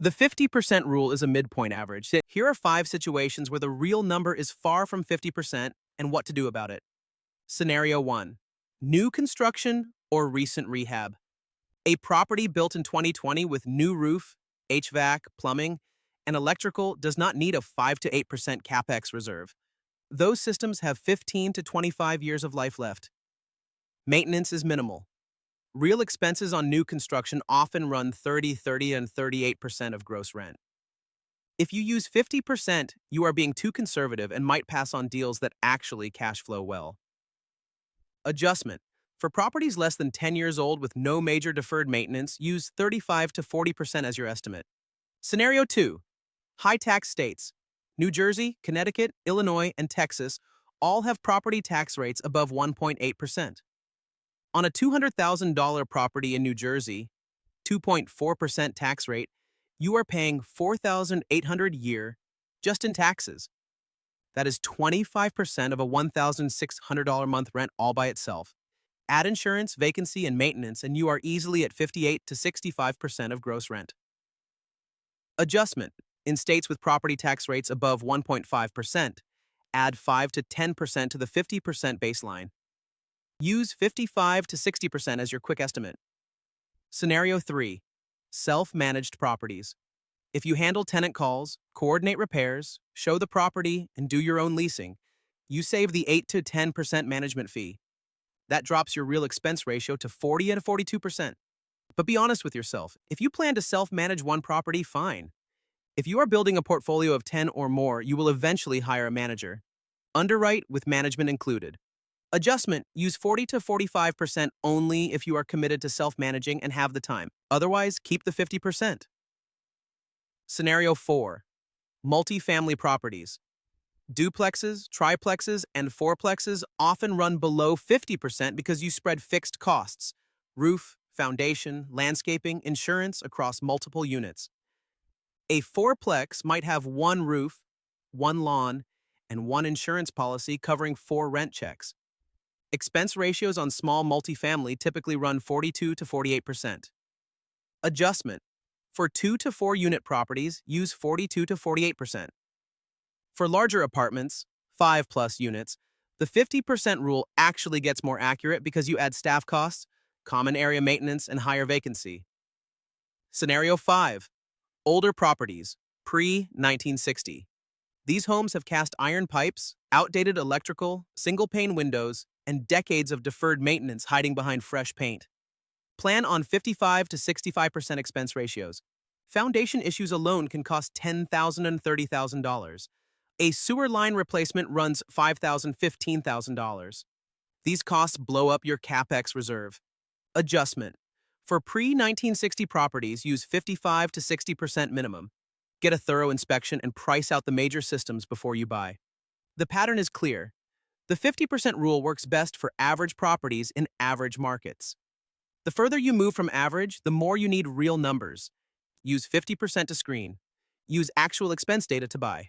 The 50% rule is a midpoint average. Here are 5 situations where the real number is far from 50% and what to do about it. Scenario 1. New construction or recent rehab. A property built in 2020 with new roof, HVAC, plumbing, and electrical does not need a 5 to 8% capex reserve. Those systems have 15 to 25 years of life left. Maintenance is minimal. Real expenses on new construction often run 30 and 38% of gross rent. If you use 50%, you are being too conservative and might pass on deals that actually cash flow well. Adjustment. For properties less than 10 years old with no major deferred maintenance, use 35 to 40% as your estimate. Scenario 2. High tax states. New Jersey, Connecticut, Illinois, and Texas all have property tax rates above 1.8%. On a $200,000 property in New Jersey, 2.4% tax rate, you are paying $4,800 a year just in taxes. That is 25% of a $1,600 a month rent all by itself. Add insurance, vacancy, and maintenance, and you are easily at 58 to 65% of gross rent. Adjustment. In states with property tax rates above 1.5%, add 5 to 10% to the 50% baseline. Use 55 to 60% as your quick estimate. Scenario 3. Self-managed properties. If you handle tenant calls, coordinate repairs, show the property, and do your own leasing, you save the 8 to 10% management fee. That drops your real expense ratio to 40 and 42%. But be honest with yourself. If you plan to self-manage one property, fine. If you are building a portfolio of 10 or more, you will eventually hire a manager. Underwrite with management included. Adjustment. Use 40 to 45% only if you are committed to self-managing and have the time. Otherwise, keep the 50%. Scenario 4. Multifamily properties. Duplexes, triplexes, and fourplexes often run below 50% because you spread fixed costs, roof, foundation, landscaping, insurance across multiple units. A fourplex might have one roof, one lawn, and one insurance policy covering 4 rent checks. Expense ratios on small multifamily typically run 42 to 48%. Adjustment. For 2 to 4 unit properties, use 42 to 48%. For larger apartments, 5+ units, the 50% rule actually gets more accurate because you add staff costs, common area maintenance, and higher vacancy. Scenario 5. Older properties, pre-1960. These homes have cast iron pipes, outdated electrical, single-pane windows, and decades of deferred maintenance hiding behind fresh paint. Plan on 55 to 65% expense ratios. Foundation issues alone can cost $10,000 and $30,000. A sewer line replacement runs $5,000, $15,000. These costs blow up your capex reserve. Adjustment. For pre-1960 properties, use 55 to 60% minimum. Get a thorough inspection and price out the major systems before you buy. The pattern is clear. The 50% rule works best for average properties in average markets. The further you move from average, the more you need real numbers. Use 50% to screen. Use actual expense data to buy.